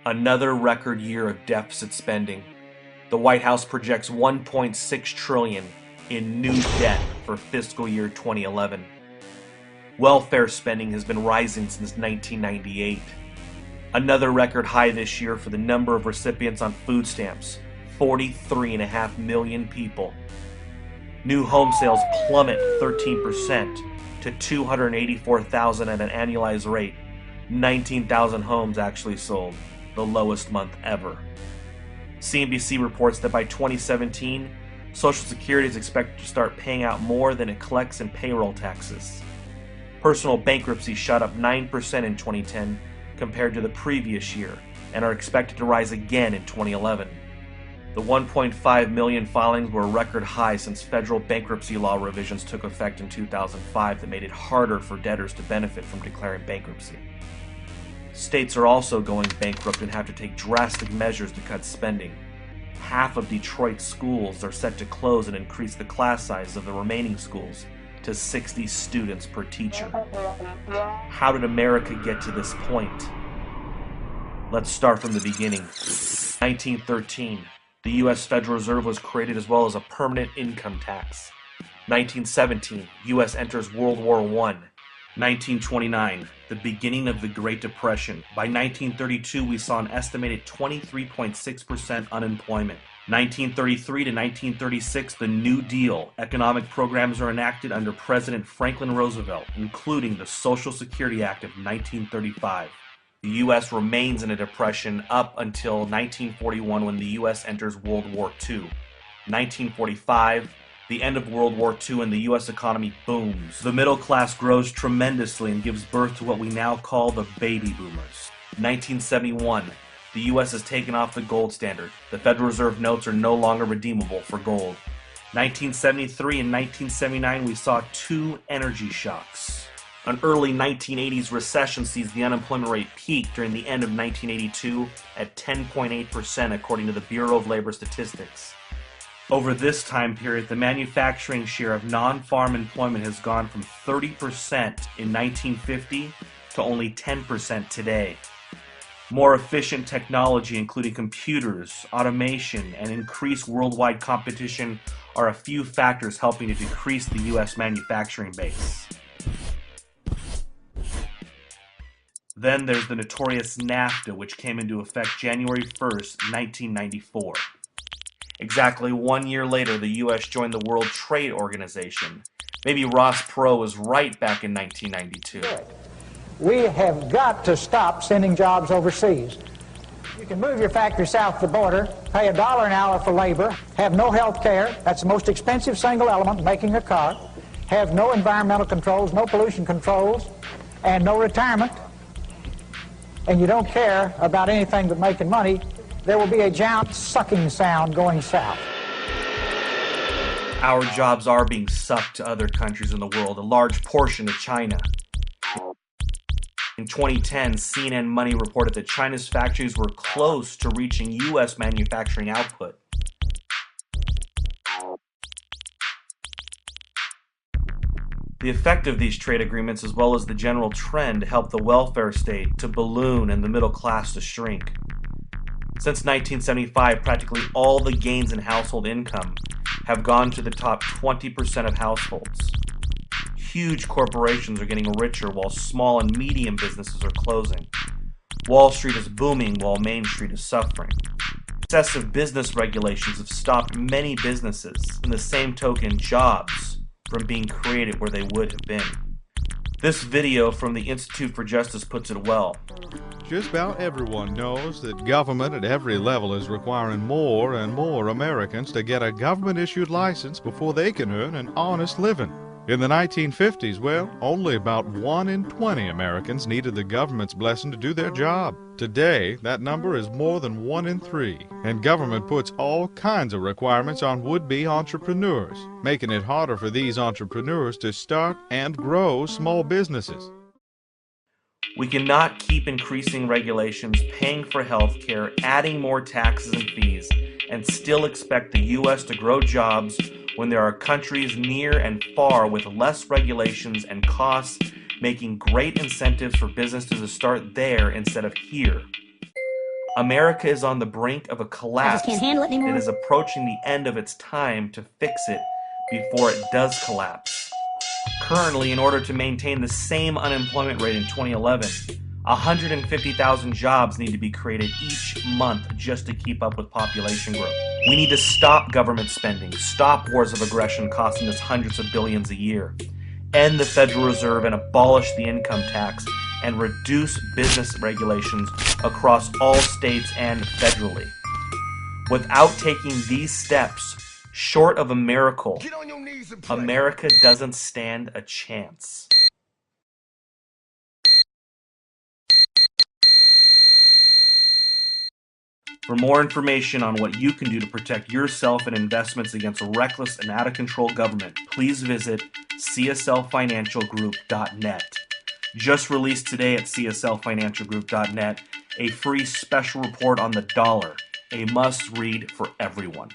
Another record year of deficit spending. The White House projects $1.6 trillion in new debt for fiscal year 2011. Welfare spending has been rising since 1998. Another record high this year for the number of recipients on food stamps, 43.5 million people. New home sales plummet 13% to 284,000 at an annualized rate. 19,000 homes actually sold, the lowest month ever. CNBC reports that by 2017, Social Security is expected to start paying out more than it collects in payroll taxes. Personal bankruptcies shot up 9% in 2010 compared to the previous year and are expected to rise again in 2011. The 1.5 million filings were a record high since federal bankruptcy law revisions took effect in 2005 that made it harder for debtors to benefit from declaring bankruptcy. States are also going bankrupt and have to take drastic measures to cut spending. Half of Detroit's schools are set to close and increase the class size of the remaining schools to 60 students per teacher. How did America get to this point? Let's start from the beginning. 1913, the U.S. Federal Reserve was created as well as a permanent income tax. 1917, U.S. enters World War I. 1929, the beginning of the Great Depression. By 1932, we saw an estimated 23.6% unemployment. 1933 to 1936, the New Deal. Economic programs are enacted under President Franklin Roosevelt, including the Social Security Act of 1935. The U.S. remains in a depression up until 1941 when the U.S. enters World War II. 1945, the end of World War II, and the U.S. economy booms. The middle class grows tremendously and gives birth to what we now call the baby boomers. 1971, the U.S. has taken off the gold standard. The Federal Reserve notes are no longer redeemable for gold. 1973 and 1979, we saw two energy shocks. An early 1980s recession sees the unemployment rate peak during the end of 1982 at 10.8% according to the Bureau of Labor Statistics. Over this time period, the manufacturing share of non-farm employment has gone from 30% in 1950 to only 10% today. More efficient technology, including computers, automation, and increased worldwide competition are a few factors helping to decrease the U.S. manufacturing base. Then there's the notorious NAFTA, which came into effect January 1st, 1994. Exactly 1 year later, the U.S. joined the World Trade Organization. Maybe Ross Perot was right back in 1992. We have got to stop sending jobs overseas. You can move your factory south of the border, pay $1 an hour for labor, have no health care, that's the most expensive single element making a car, have no environmental controls, no pollution controls, and no retirement, and you don't care about anything but making money, there will be a giant sucking sound going south. Our jobs are being sucked to other countries in the world, a large portion to China. In 2010, CNN Money reported that China's factories were close to reaching U.S. manufacturing output. The effect of these trade agreements, as well as the general trend, helped the welfare state to balloon and the middle class to shrink. Since 1975, practically all the gains in household income have gone to the top 20% of households. Huge corporations are getting richer while small and medium businesses are closing. Wall Street is booming while Main Street is suffering. Excessive business regulations have stopped many businesses, and the same token, jobs, from being created where they would have been. This video from the Institute for Justice puts it well. Just about everyone knows that government at every level is requiring more and more Americans to get a government-issued license before they can earn an honest living. In the 1950s, well, only about 1 in 20 Americans needed the government's blessing to do their job. Today, that number is more than 1 in 3, and government puts all kinds of requirements on would-be entrepreneurs, making it harder for these entrepreneurs to start and grow small businesses. We cannot keep increasing regulations, paying for health care, adding more taxes and fees, and still expect the U.S. to grow jobs when there are countries near and far with less regulations and costs, making great incentives for businesses to start there instead of here. America is on the brink of a collapse. can't handle it anymore. It is approaching the end of its time to fix it before it does collapse. Currently, in order to maintain the same unemployment rate in 2011, 150,000 jobs need to be created each month just to keep up with population growth. We need to stop government spending, stop wars of aggression costing us hundreds of billions a year, end the Federal Reserve and abolish the income tax, and reduce business regulations across all states and federally. Without taking these steps, short of a miracle, America doesn't stand a chance. For more information on what you can do to protect yourself and investments against a reckless and out-of-control government, please visit cslfinancialgroup.net. Just released today at cslfinancialgroup.net, a free special report on the dollar, a must-read for everyone.